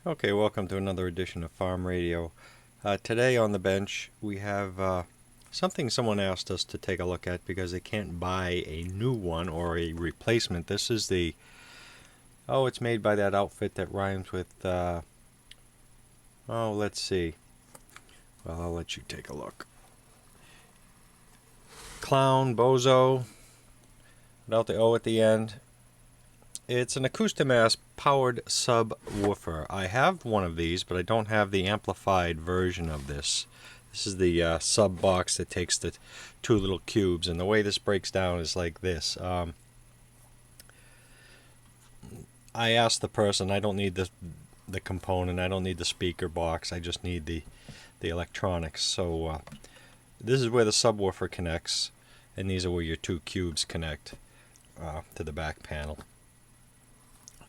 Okay, welcome to another edition of Farm Radio. Today on the bench we have something someone asked us to take a look at because they can't buy a new one or a replacement. This is it's made by that outfit that rhymes with, let's see. Well, I'll let you take a look. Clown, Bozo, without the O at the end. It's an Acoustimass powered subwoofer. I have one of these, but I don't have the amplified version of this. This is the sub box that takes the two little cubes, and the way this breaks down is like this. I asked the person, I don't need the component, I don't need the speaker box, I just need the electronics. So this is where the subwoofer connects, and these are where your two cubes connect to the back panel.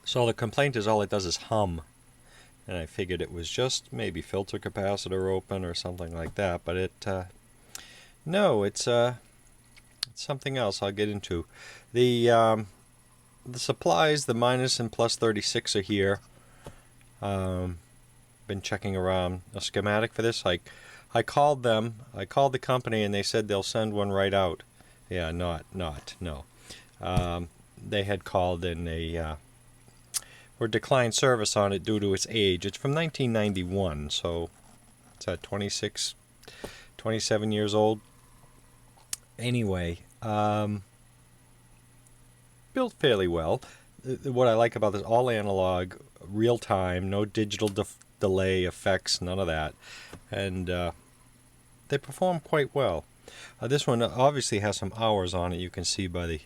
So the complaint is all it does is hum, and I figured it was just maybe filter capacitor open or something like that, but no, it's something else I'll get into. The supplies, the minus and plus 36 are here. Been checking around a schematic for this. I called them, I called the company, and they said they'll send one right out. Yeah, no. They had called and they or declined service on it due to its age. It's from 1991, so it's at 27 years old. Anyway, built fairly well. What I like about this, all analog, real time, no digital delay effects, none of that, and they perform quite well. This one obviously has some hours on it. You can see by the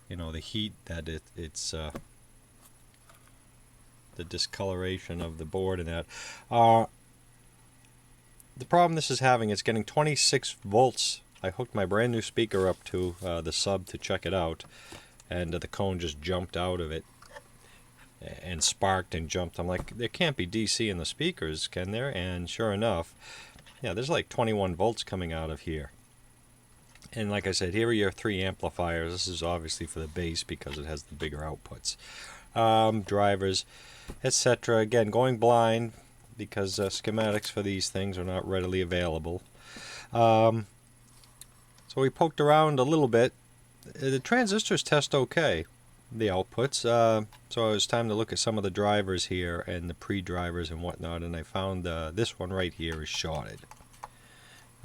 the heat that it's the discoloration of the board and that. The problem this is having, it's getting 26 volts. I hooked my brand new speaker up to the sub to check it out, and the cone just jumped out of it and sparked and jumped. I'm like, there can't be DC in the speakers, can there? And sure enough, yeah, there's like 21 volts coming out of here. And like I said, here are your three amplifiers. This is obviously for the bass because it has the bigger outputs. Drivers, etc. Again, going blind because schematics for these things are not readily available. So we poked around a little bit. The transistors test okay, the outputs. So it was time to look at some of the drivers here and the pre-drivers and whatnot, and I found this one right here is shorted.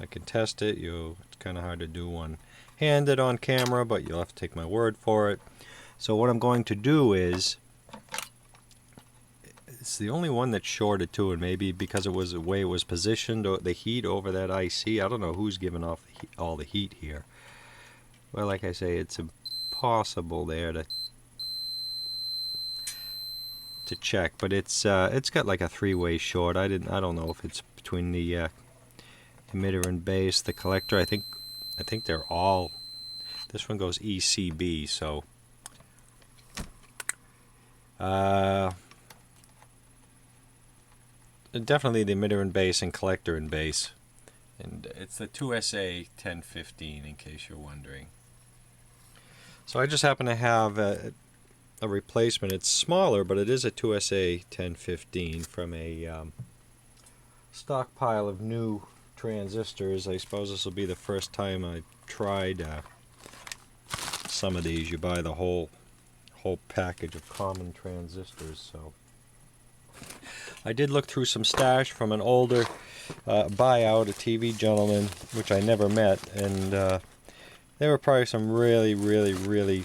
I can test it. It's kind of hard to do one-handed on camera, but you'll have to take my word for it. So what I'm going to do is, it's the only one that's shorted too, and maybe because it was the way it was positioned, or the heat over that IC, I don't know who's giving off all the heat here. Well, like I say, it's impossible there to check, but it's got like a three-way short. I don't know if it's between the emitter and base, the collector. I think they're all. This one goes ECB, so. Definitely the emitter and base and collector and base, and it's the 2SA 1015 in case you're wondering. So I just happen to have a replacement. It's smaller, but it is a 2SA 1015 from a stockpile of new transistors. I suppose this will be the first time I tried some of these. You buy the whole package of common transistors. So I did look through some stash from an older buyout, a TV gentleman, which I never met, and there were probably some really, really, really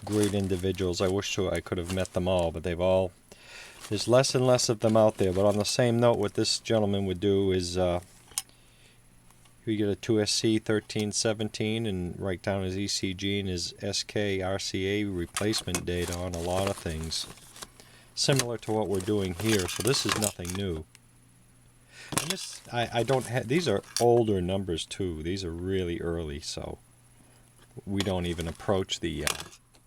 great individuals. I wish I could have met them all, but there's less and less of them out there. But on the same note, what this gentleman would do is you get a 2SC 1317 and write down his ECG and his SK RCA replacement data on a lot of things, similar to what we're doing here. So this is nothing new. And this, I don't have, these are older numbers too. These are really early, so we don't even approach the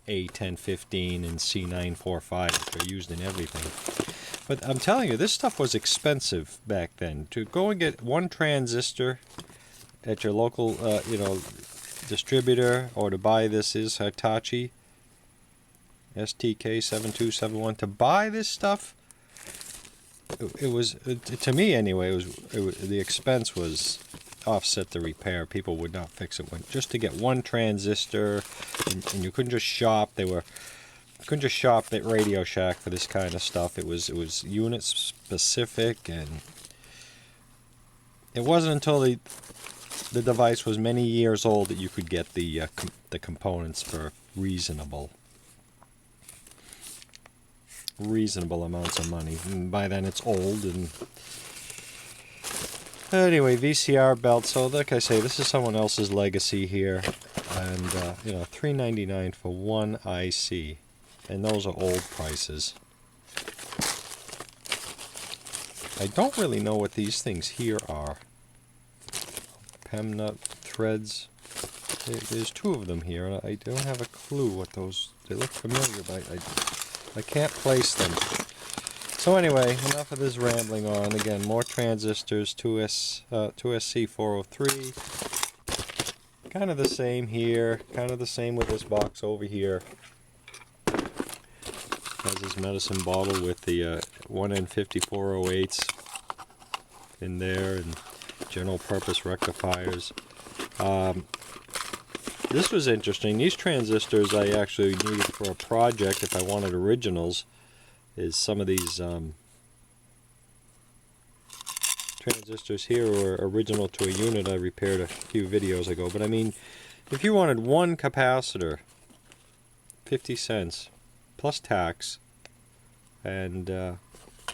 A1015 and C945 that are used in everything. But I'm telling you, this stuff was expensive back then. To go and get one transistor at your local, distributor, or to buy this is Hitachi STK7271. To buy this stuff it was to me anyway. The expense was offset the repair. People would not fix it just to get one transistor, and you couldn't just shop. Couldn't just shop at Radio Shack for this kind of stuff. It was unit specific, and it wasn't until the device was many years old that you could get the components for reasonable amounts of money. And by then it's old. And anyway, VCR belt. So like I say, this is someone else's legacy here, and $3.99 for one IC, and those are old prices. I don't really know what these things here are. PEM nut threads. There's two of them here, and I don't have a clue what those. They look familiar, but I can't place them. So anyway, enough of this rambling on. Again, more transistors, 2SC403. Kind of the same here. Kind of the same with this box over here. Has this medicine bottle with the 1N5408s in there, and general purpose rectifiers. This was interesting. These transistors I actually needed for a project if I wanted originals. Is some of these transistors here were original to a unit I repaired a few videos ago. But I mean, if you wanted one capacitor, 50 cents plus tax, and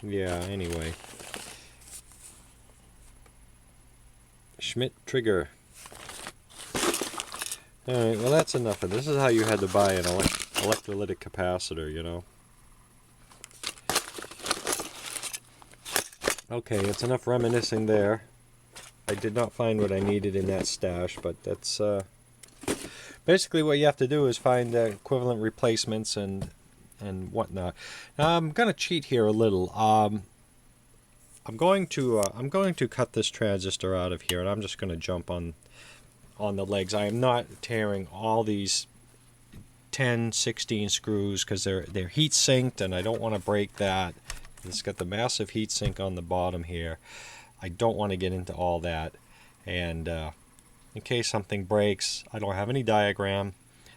yeah, anyway. Schmidt trigger. Alright, well that's enough of this. This is how you had to buy an electrolytic capacitor, you know. Okay, it's enough reminiscing there. I did not find what I needed in that stash, but that's basically what you have to do is find equivalent replacements and whatnot. Now I'm gonna cheat here a little. I'm going to cut this transistor out of here, and I'm just going to jump on the legs. I am not tearing all these 10, 16 screws because they're heat sinked, and I don't want to break that. It's got the massive heat sink on the bottom here. I don't want to get into all that, and in case something breaks, I don't have any diagram.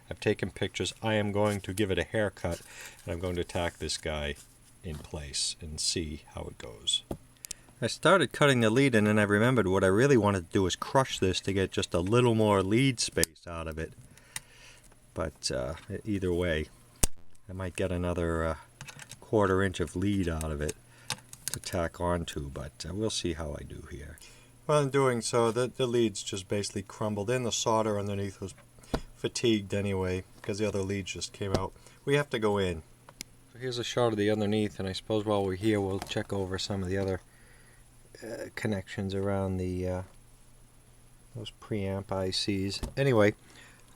I've taken pictures. I am going to give it a haircut, and I'm going to tack this guy in place and see how it goes. I started cutting the lead in, and I remembered what I really wanted to do was crush this to get just a little more lead space out of it. But either way, I might get another quarter inch of lead out of it to tack onto, but we'll see how I do here. Well, in doing so, the leads just basically crumbled in. The solder underneath was fatigued anyway because the other leads just came out. We have to go in. So here's a shot of the underneath, and I suppose while we're here we'll check over some of the other connections around the those preamp ICs. Anyway,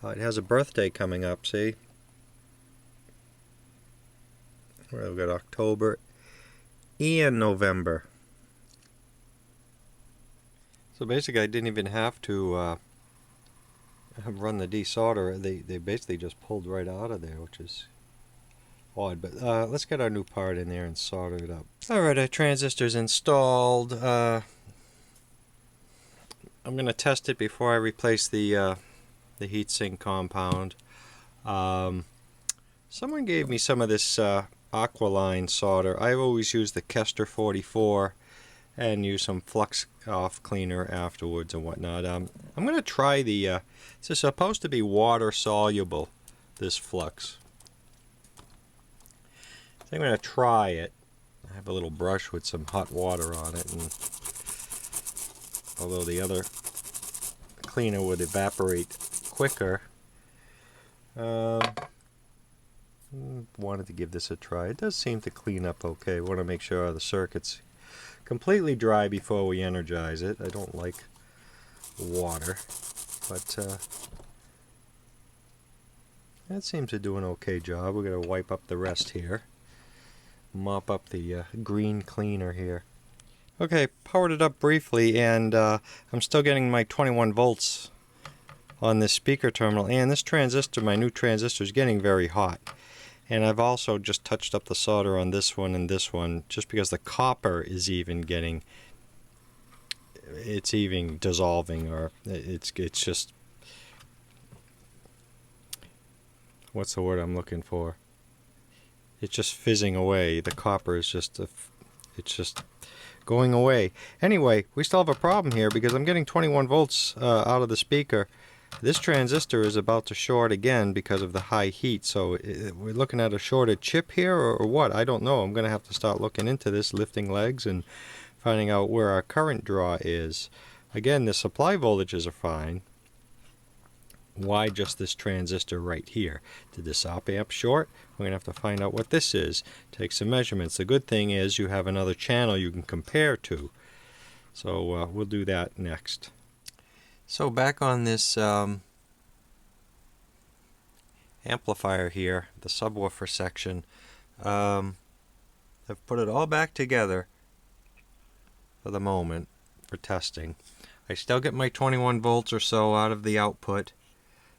it has a birthday coming up, see? We've got October and November. So basically I didn't even have to run the desolder. They basically just pulled right out of there, which is odd. But let's get our new part in there and solder it up. Alright, our transistor's installed. I'm going to test it before I replace the heatsink compound. Someone gave me some of this Aqualine solder. I've always used the Kester 44 and use some flux off cleaner afterwards and whatnot. I'm going to try the this is supposed to be water soluble, this flux. So I'm going to try it. I have a little brush with some hot water on it, and although the other cleaner would evaporate quicker, wanted to give this a try. It does seem to clean up okay. Want to make sure the circuit's completely dry before we energize it. I don't like water, but that seems to do an okay job. We're going to wipe up the rest here. Mop up the green cleaner here. Okay, powered it up briefly, and I'm still getting my 21 volts on this speaker terminal, and this transistor, my new transistor, is getting very hot. And I've also just touched up the solder on this one and this one, just because the copper is even getting, it's even dissolving, or it's just, what's the word I'm looking for? It's just fizzing away. The copper is just, it's just going away. Anyway, we still have a problem here because I'm getting 21 volts out of the speaker. This transistor is about to short again because of the high heat. So we're looking at a shorted chip here, or what? I don't know. I'm going to have to start looking into this, lifting legs and finding out where our current draw is. Again, the supply voltages are fine. Why just this transistor right here? Did this op amp short? We're going to have to find out what this is. Take some measurements. The good thing is you have another channel you can compare to. So we'll do that next. So back on this amplifier here, the subwoofer section, I've put it all back together for the moment for testing. I still get my 21 volts or so out of the output.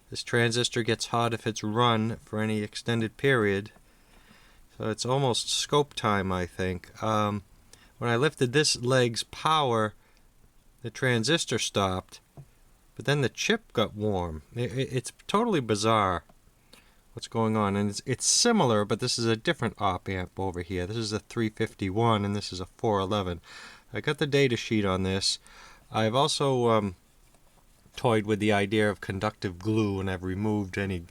This transistor gets hot if it's run for any extended period, so it's almost scope time, I think. When I lifted this leg's power, the transistor stopped, but then the chip got warm. It's totally bizarre what's going on, and it's similar, but this is a different op amp over here. This is a 351 and this is a 411. I got the data sheet on this. I've also toyed with the idea of conductive glue, and I've removed any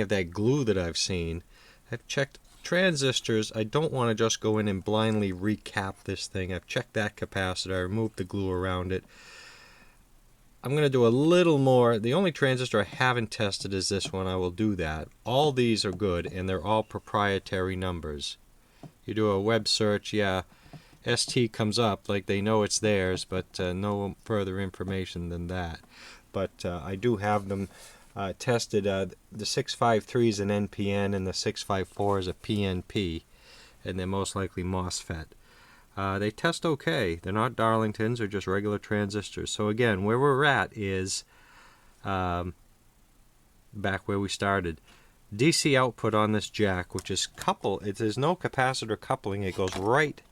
of that glue that I've seen. I've checked transistors. I don't want to just go in and blindly recap this thing. I've checked that capacitor. I removed the glue around it. I'm going to do a little more. The only transistor I haven't tested is this one. I will do that. All these are good, and they're all proprietary numbers. You do a web search, yeah, ST comes up like they know it's theirs, but no further information than that. But I do have them tested. The 653 is an NPN and the 654 is a PNP, and they're most likely MOSFET. They test okay. They're not Darlingtons, they're just regular transistors. So again, where we're at is back where we started. DC output on this jack, which is coupled, there's no capacitor coupling, it goes right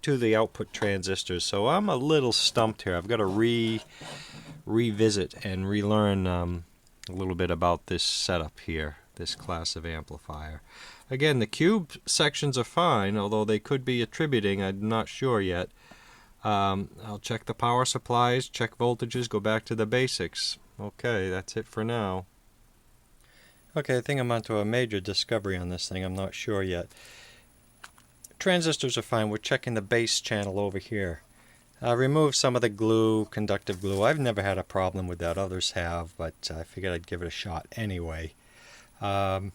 to the output transistors. So I'm a little stumped here. I've got to revisit and relearn a little bit about this setup here, this class of amplifier. Again, the cube sections are fine, although they could be attributing. I'm not sure yet. I'll check the power supplies, check voltages, go back to the basics. Okay, that's it for now. Okay, I think I'm onto a major discovery on this thing. I'm not sure yet. Transistors are fine. We're checking the base channel over here. Remove some of the glue, conductive glue. I've never had a problem with that. Others have, but I figured I'd give it a shot anyway. It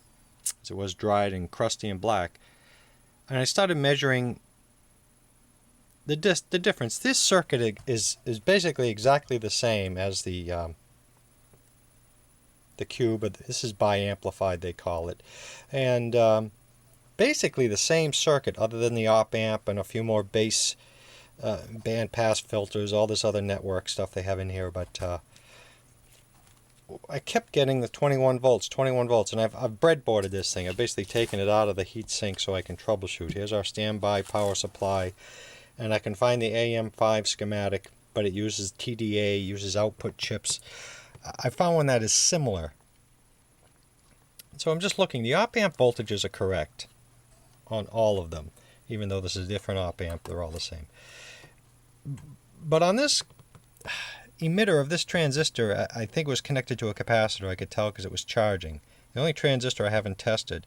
was dried and crusty and black. And I started measuring the difference. This circuit is basically exactly the same as the cube, but this is bi-amplified, they call it. And basically the same circuit, other than the op amp and a few more bass band pass filters, all this other network stuff they have in here. But I kept getting the 21 volts, and I've breadboarded this thing. I've basically taken it out of the heat sink so I can troubleshoot. Here's our standby power supply, and I can find the AM5 schematic, but it uses TDA, uses output chips. I found one that is similar. So I'm just looking. The op amp voltages are correct on all of them, even though this is a different op amp, they're all the same. But on this emitter of this transistor, I think it was connected to a capacitor. I could tell because it was charging. The only transistor I haven't tested.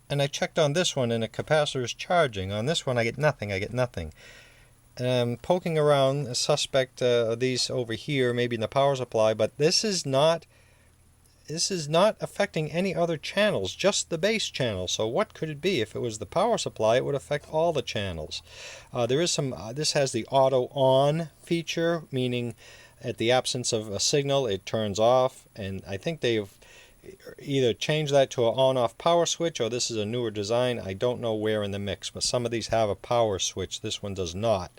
And I checked on this one, and the capacitor is charging. On this one, I get nothing. And I'm poking around, a suspect of these over here, maybe in the power supply, but this is not affecting any other channels, just the base channel. So what could it be? If it was the power supply, it would affect all the channels. There is some, this has the auto on feature, meaning at the absence of a signal, it turns off, and I think they've either changed that to an on-off power switch, or this is a newer design. I don't know where in the mix, but some of these have a power switch. This one does not.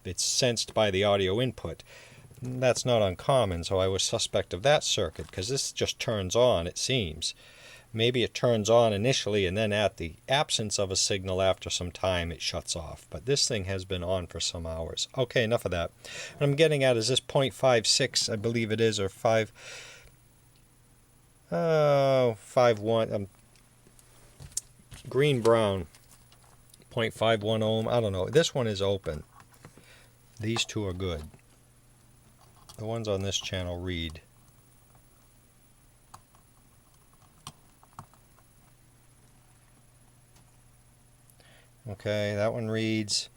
It's sensed by the audio input. That's not uncommon, so I was suspect of that circuit, because this just turns on, it seems. maybe it turns on initially and then at the absence of a signal after some time it shuts off. But this thing has been on for some hours. Okay, enough of that. What I'm getting at is this 0.56, I believe it is, or 5.1, green brown, 0.51 ohm. I don't know. This one is open. These two are good. The ones on this channel read. Okay, that one reads.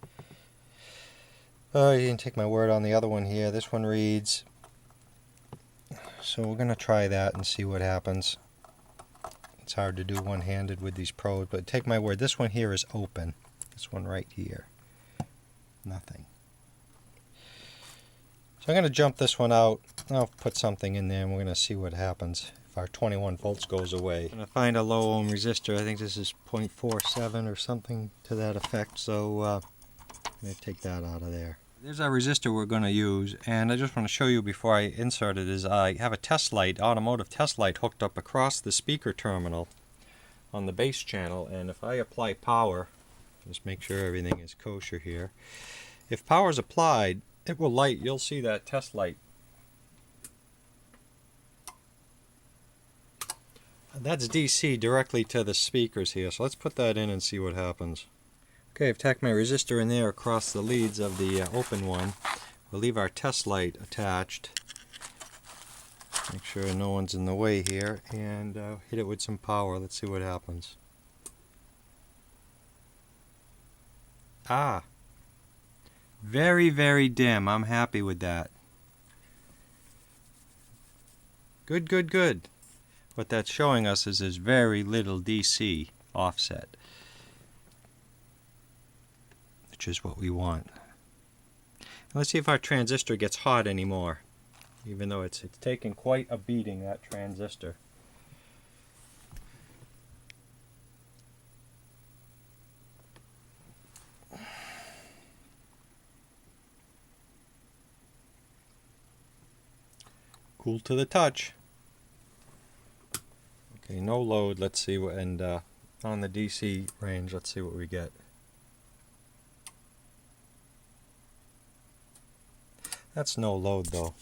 Oh, you didn't take my word on the other one here. This one reads. So we're going to try that and see what happens. It's hard to do one-handed with these probes, but take my word, this one here is open. This one right here. Nothing. So I'm going to jump this one out. I'll put something in there and we're going to see what happens if our 21 volts goes away. I'm going to find a low ohm resistor. I think this is 0.47 or something to that effect. So I'm going to take that out of there. There's our resistor we're going to use, and I just want to show you before I insert it is I have a test light, automotive test light, hooked up across the speaker terminal on the base channel, and if I apply power, just make sure everything is kosher here. If power is applied, it will light. You'll see that test light. That's DC directly to the speakers here, so let's put that in and see what happens. Okay, I've tacked my resistor in there across the leads of the open one. We'll leave our test light attached. Make sure no one's in the way here, and hit it with some power. Let's see what happens. Ah! Very, very dim. I'm happy with that. Good, good, good. What that's showing us is there's very little DC offset, which is what we want. Let's see if our transistor gets hot anymore, even though it's taken quite a beating, that transistor. Cool to the touch. Okay, no load. Let's see what, and on the DC range, let's see what we get. That's no load though.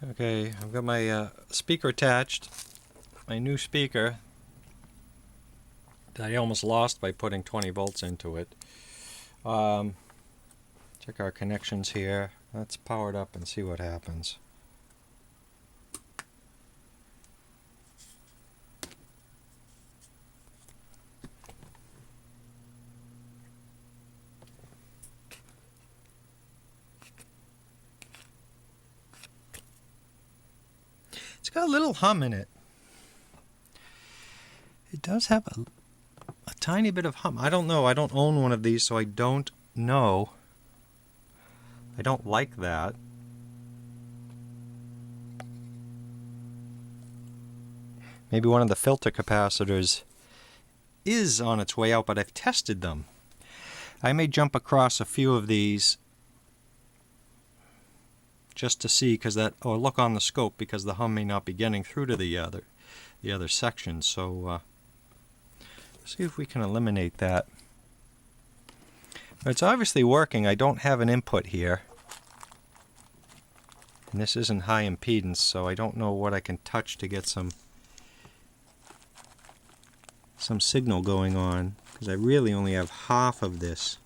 Okay, I've got my speaker attached, my new speaker that I almost lost by putting 20 volts into it. Check our connections here. Let's power it up and see what happens. It's got a little hum in it. It does have a tiny bit of hum. I don't know. I don't own one of these, so I don't know. I don't like that. Maybe one of the filter capacitors is on its way out, but I've tested them. I may jump across a few of these just to see, because that, or look on the scope, because the hum may not be getting through to the other sections. So let's see if we can eliminate that. But it's obviously working. I don't have an input here, and this isn't high impedance, so I don't know what I can touch to get some signal going on, because I really only have half of this.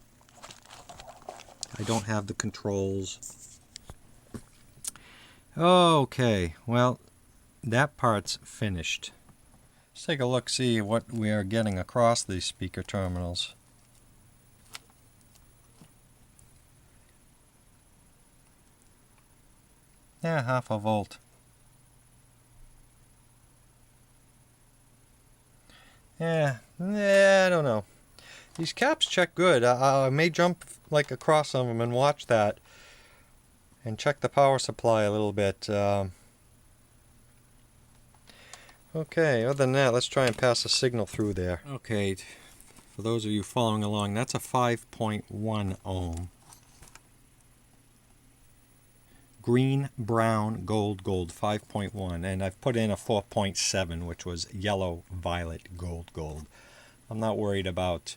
I don't have the controls. Okay, well, that part's finished. Let's take a look, see what we are getting across these speaker terminals. Yeah, 0.5 volt. Yeah, I don't know. These caps check good. I may jump like across some of them and watch that, and check the power supply a little bit. Okay, other than that, let's try and pass a signal through there. Okay, for those of you following along, that's a 5.1 ohm. green, brown, gold, gold, 5.1, and I've put in a 4.7, which was yellow, violet, gold, gold. I'm not worried about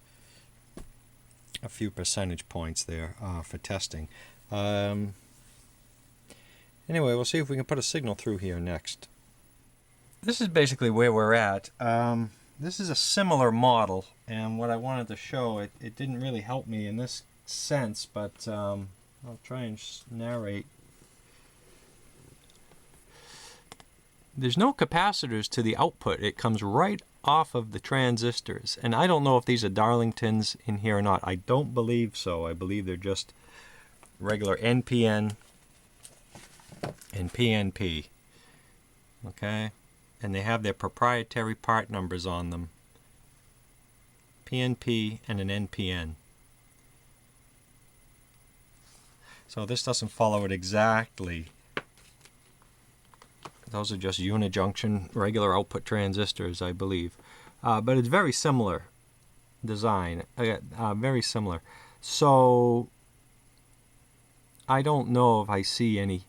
a few percentage points there for testing. Anyway, we'll see if we can put a signal through here next. This is basically where we're at. This is a similar model, and what I wanted to show, it didn't really help me in this sense, but I'll try and narrate. There's no capacitors to the output. It comes right off of the transistors, and I don't know if these are Darlingtons in here or not. I don't believe so. I believe they're just regular NPN and PNP. Okay? And they have their proprietary part numbers on them. PNP and an NPN. So this doesn't follow it exactly. Those are just unijunction regular output transistors, I believe. But it's very similar design. Very similar. So I don't know if I see any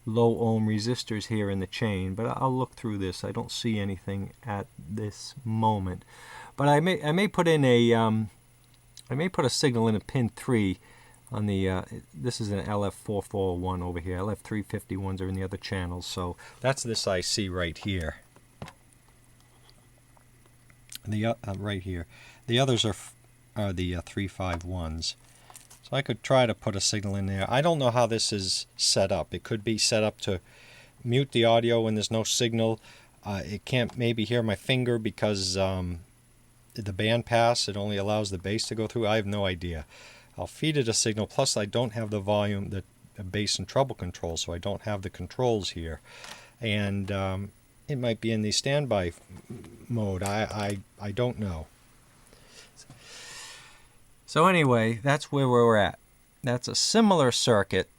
low ohm resistors here in the chain, but I'll look through this. I don't see anything at this moment, but I may put in a I may put a signal in a pin 3 on the this is an LF441 over here. LF351s are in the other channels, so that's this IC right here. The right here. The others are the 351s. So I could try to put a signal in there. I don't know how this is set up. It could be set up to mute the audio when there's no signal. It can't maybe hear my finger because the band pass, it only allows the bass to go through. I have no idea. I'll feed it a signal, plus I don't have the volume, the bass and treble control, so I don't have the controls here. And it might be in the standby mode. I don't know. So anyway, that's where we're at. That's a similar circuit.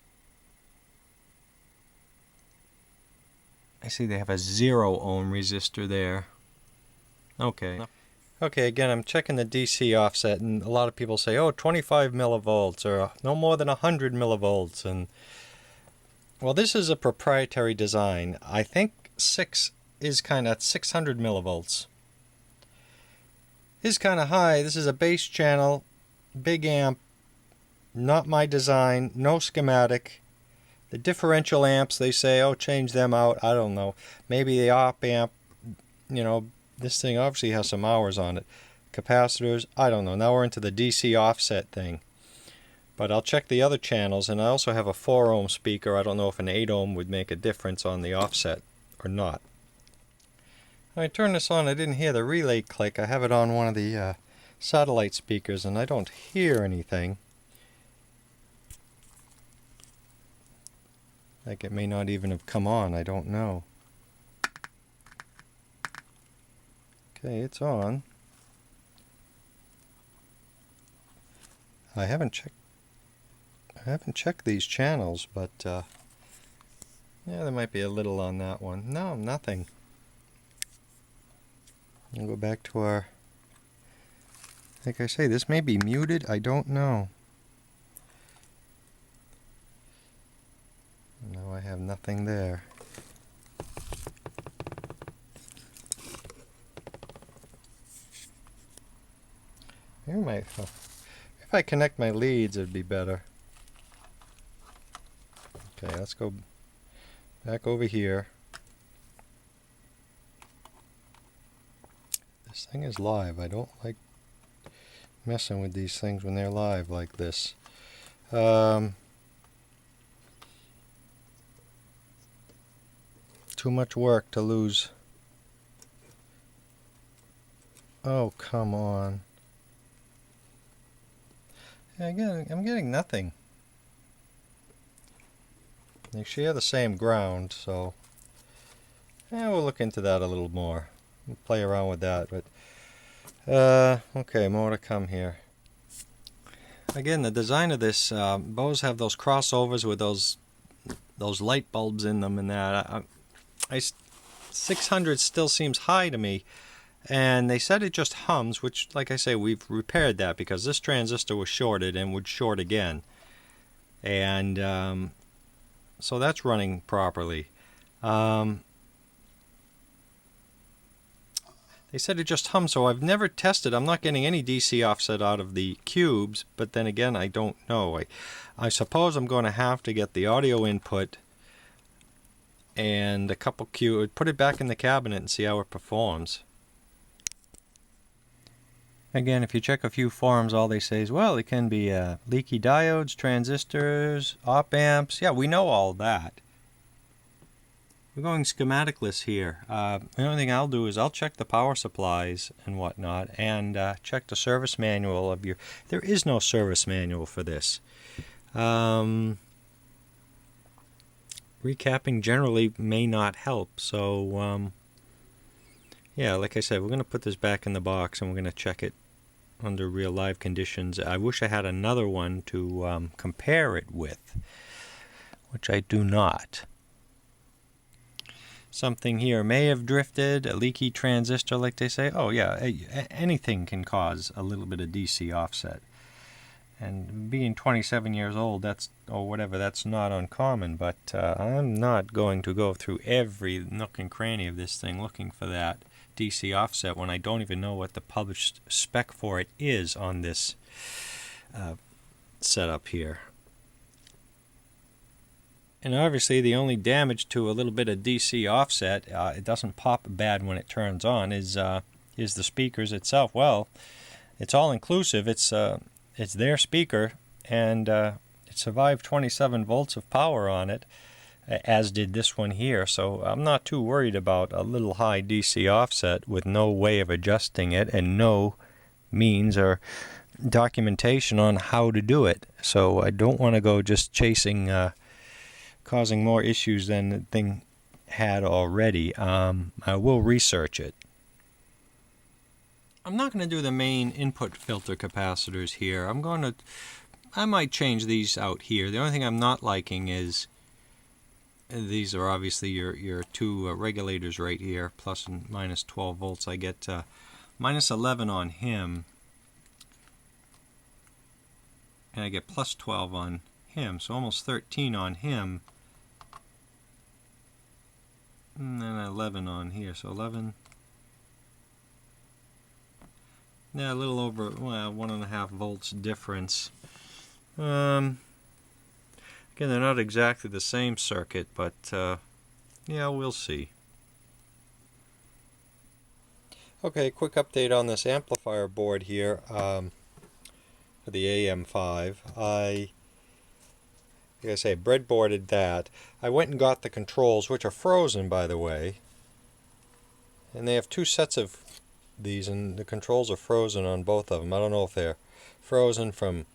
I see they have a 0 ohm resistor there. Okay. Okay, again, I'm checking the DC offset, and a lot of people say, oh, 25 millivolts, or no more than 100 millivolts. And well, this is a proprietary design. I think 6 is kind of 600 millivolts. Is kind of high. This is a bass channel. Big amp, not my design, no schematic. The differential amps, they say, oh, change them out. I don't know. Maybe the op amp, you know, this thing obviously has some hours on it. Capacitors, I don't know. Now we're into the DC offset thing. But I'll check the other channels, and I also have a 4 ohm speaker. I don't know if an 8 ohm would make a difference on the offset or not. When I turn this on, I didn't hear the relay click. I have it on one of the satellite speakers, and I don't hear anything. Like it may not even have come on, I don't know. Okay, it's on. I haven't checked these channels, but yeah, there might be a little on that one. No, nothing. I'll go back to our, like I say, this may be muted, I don't know. No, I have nothing there. Here might, if I connect my leads, it'd be better. Okay, let's go back over here. This thing is live. I don't like messing with these things when they're live like this. Too much work to lose. Oh, come on. Yeah, I'm getting nothing. They share the same ground, so yeah, we'll look into that a little more. We'll play around with that, but okay, more to come here. Again, the design of this, Bose have those crossovers with those light bulbs in them, and that 600 still seems high to me. And they said it just hums, which, like I say, we've repaired that because this transistor was shorted and would short again. and so that's running properly. They said it just hums, so I've never tested. I'm not getting any DC offset out of the cubes, but then again, I don't know. I suppose I'm going to have to get the audio input and a couple cubes, put it back in the cabinet and see how it performs. Again, if you check a few forums, all they say is, well, it can be leaky diodes, transistors, op amps. Yeah, we know all that. We're going schematicless here. The only thing I'll do is I'll check the power supplies and whatnot, and check the service manual of your... There is no service manual for this. Recapping generally may not help, so yeah, like I said, we're going to put this back in the box and we're going to check it under real live conditions. I wish I had another one to compare it with, which I do not. Something here may have drifted, a leaky transistor like they say. Oh yeah, anything can cause a little bit of DC offset. And being 27 years old, that's, or whatever, that's not uncommon, but I'm not going to go through every nook and cranny of this thing looking for that DC offset when I don't even know what the published spec for it is on this setup here. And obviously the only damage to a little bit of DC offset, it doesn't pop bad when it turns on, is the speakers itself. Well, it's all inclusive. It's their speaker, and it survived 27 volts of power on it, as did this one here. So I'm not too worried about a little high DC offset with no way of adjusting it and no means or documentation on how to do it. So I don't want to go just chasing... causing more issues than the thing had already. I will research it. I'm not going to do the main input filter capacitors here. I might change these out here. The only thing I'm not liking is these are obviously your two regulators right here, plus and minus 12 volts. I get minus 11 on him, and I get plus 12 on him, so almost 13 on him. And then 11 on here, so 11. Yeah, a little over, well, 1.5 volts difference. Again, they're not exactly the same circuit, but yeah, we'll see. Okay, quick update on this amplifier board here for the AM5. Like I say, breadboarded that. I went and got the controls, which are frozen, by the way. And they have two sets of these, and the controls are frozen on both of them. I don't know if they're frozen from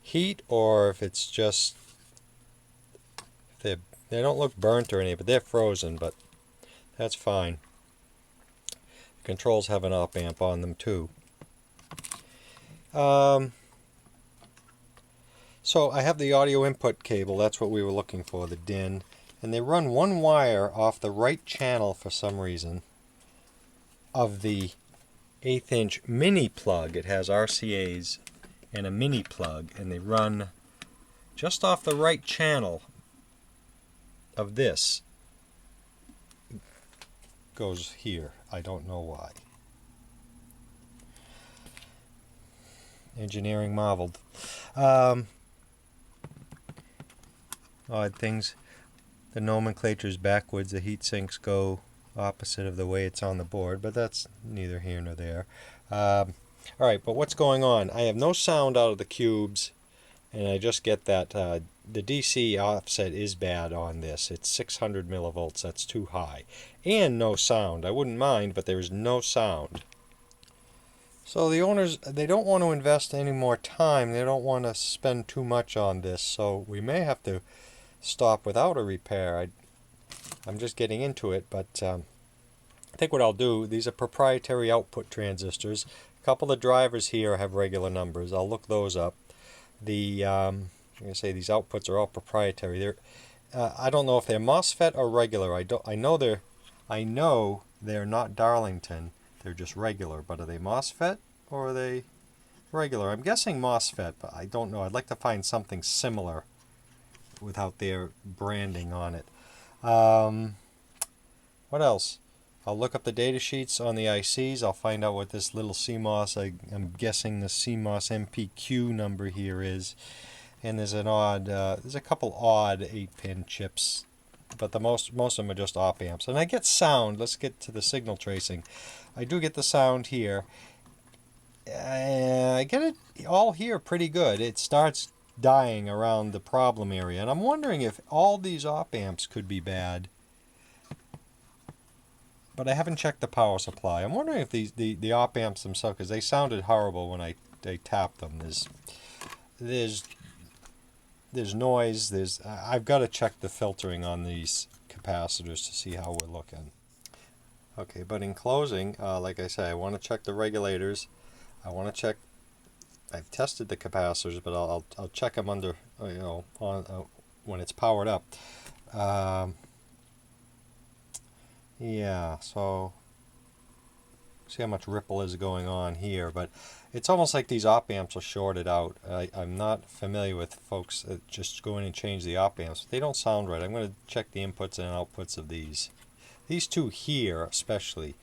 heat or if it's just... They don't look burnt or anything, but they're frozen, but that's fine. The controls have an op amp on them, too. So I have the audio input cable, that's what we were looking for, the DIN, and they run one wire off the right channel for some reason of the 1/8 inch mini plug. It has RCAs and a mini plug, and they run just off the right channel of this. It goes here. I don't know why. Engineering marveled. Odd things. The nomenclature is backwards. The heat sinks go opposite of the way it's on the board, but that's neither here nor there. Alright, but what's going on? I have no sound out of the cubes, and I just get that the DC offset is bad on this. It's 600 millivolts. That's too high. And no sound. I wouldn't mind, but there is no sound. So the owners, they don't want to invest any more time. They don't want to spend too much on this, so we may have to stop without a repair. I'm just getting into it, but I think what I'll do, these are proprietary output transistors. A couple of drivers here have regular numbers. I'll look those up. I'm going to say these outputs are all proprietary. I don't know if they're MOSFET or regular. I know they're not Darlington. They're just regular, but are they MOSFET or are they regular? I'm guessing MOSFET, but I don't know. I'd like to find something similar without their branding on it. What else? I'll look up the data sheets on the ICs. I'll find out what this little CMOS, I'm guessing the CMOS MPQ number here is. And there's an odd, there's a couple odd 8-pin chips, but most of them are just op amps. And I get sound. Let's get to the signal tracing. I do get the sound here. I get it all here pretty good. It starts dying around the problem area, and I'm wondering if all these op amps could be bad. But I haven't checked the power supply. I'm wondering if the op amps themselves, because they sounded horrible when I tapped them. There's noise. I've got to check the filtering on these capacitors to see how we're looking. Okay, but in closing, like I say, I want to check the regulators. I want to check. I've tested the capacitors, but I'll check them under, on when it's powered up. Yeah, so see how much ripple is going on here, but it's almost like these op amps are shorted out. I'm not familiar with folks that just go in and change the op amps. They don't sound right. I'm going to check the inputs and outputs of these. These two here especially.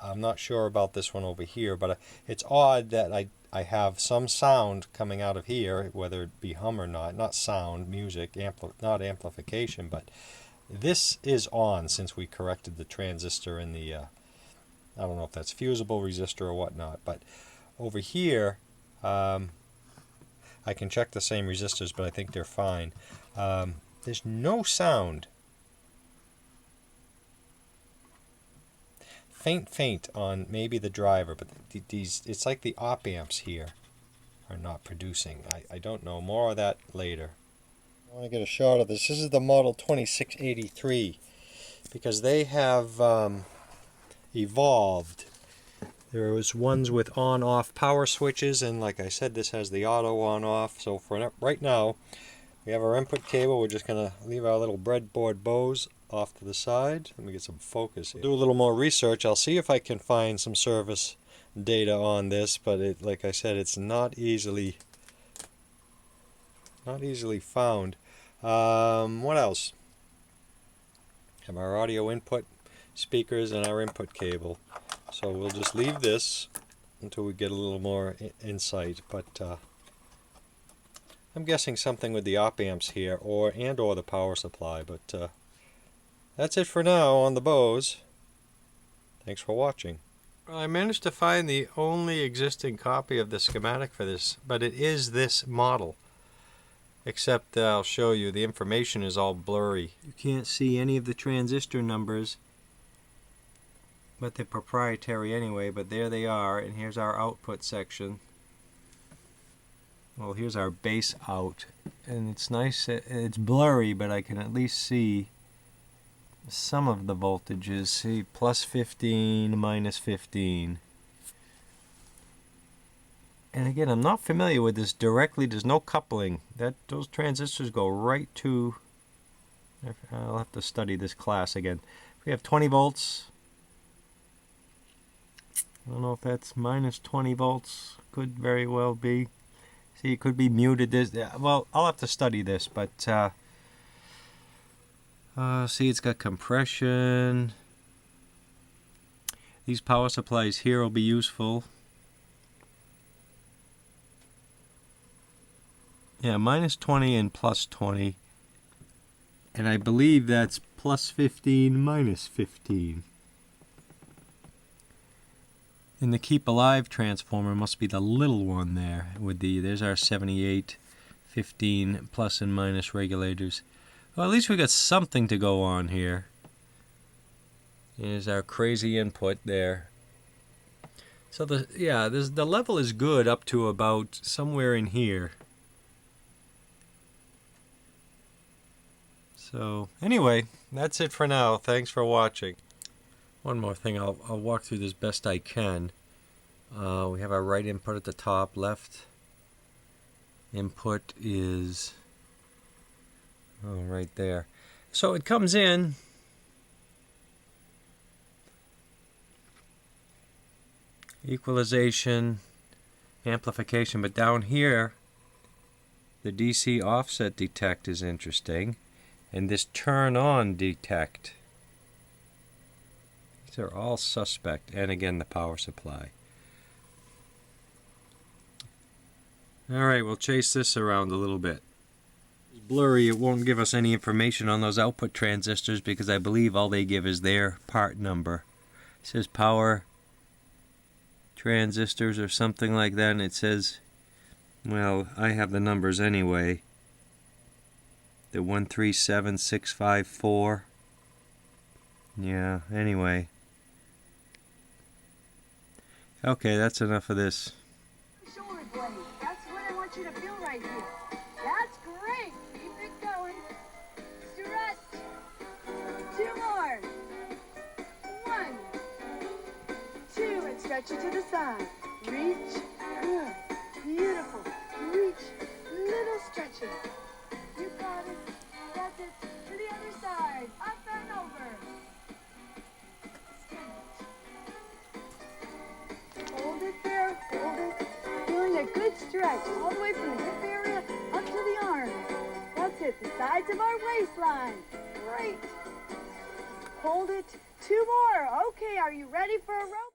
I'm not sure about this one over here, but it's odd that I have some sound coming out of here, whether it be hum or not sound, music, not amplification, but this is on since we corrected the transistor in the, I don't know if that's fusible resistor or whatnot, but over here, I can check the same resistors, but I think they're fine. There's no sound. Faint on maybe the driver, but it's like the op amps here are not producing. I don't know. More of that later. I want to get a shot of this. This is the model 2683 because they have evolved. There was ones with on-off power switches, and like I said, this has the auto on-off. So for right now, we have our input cable. We're just going to leave our little breadboard Bose off to the side. Let me get some focus here. Do a little more research. I'll see if I can find some service data on this, but like I said, it's not easily found. What else? Have our audio input speakers and our input cable. So we'll just leave this until we get a little more insight. But I'm guessing something with the op amps here, or the power supply. But that's it for now on the Bose. Thanks for watching. Well, I managed to find the only existing copy of the schematic for this, but it is this model. Except I'll show you, the information is all blurry. You can't see any of the transistor numbers, but they're proprietary anyway, but there they are, and here's our output section. Well, here's our base out, and it's nice, it's blurry, but I can at least see some of the voltages. See, plus 15, minus 15. And again, I'm not familiar with this directly. There's no coupling. Those transistors go right to... I'll have to study this class again. We have 20 volts. I don't know if that's minus 20 volts. Could very well be. See, it could be muted. Well, I'll have to study this, but see, it's got compression. These power supplies here will be useful. Yeah, minus 20 and plus 20. And I believe that's plus 15, minus 15. And the keep alive transformer must be the little one there. There's our 78, 15 plus and minus regulators. Well, at least we got something to go on here. Here's our crazy input there. So the level is good up to about somewhere in here. So anyway, that's it for now. Thanks for watching. One more thing, I'll walk through this best I can. We have our right input at the top, left input is right there. So it comes in. Equalization, amplification, but down here The DC offset detect is interesting. And this turn on detect. These are all suspect. And again, the power supply. Alright, we'll chase this around a little bit. It's blurry, it won't give us any information on those output transistors because I believe all they give is their part number. It says power transistors or something like that, and it says, well, I have the numbers anyway. The 137654. Yeah, anyway. Okay, that's enough of this. Shoulder blade. That's what I want you to feel right here. That's great. Keep it going. Stretch. 2 more. 1, 2, and stretch it to the side. Reach. Good. Beautiful. Reach. Little stretching. You got it. That's it. To the other side. Up and over. Hold it there. Hold it. Feeling a good stretch all the way from the hip area up to the arms. That's it. The sides of our waistline. Great. Hold it. 2 more. Okay, are you ready for a rope?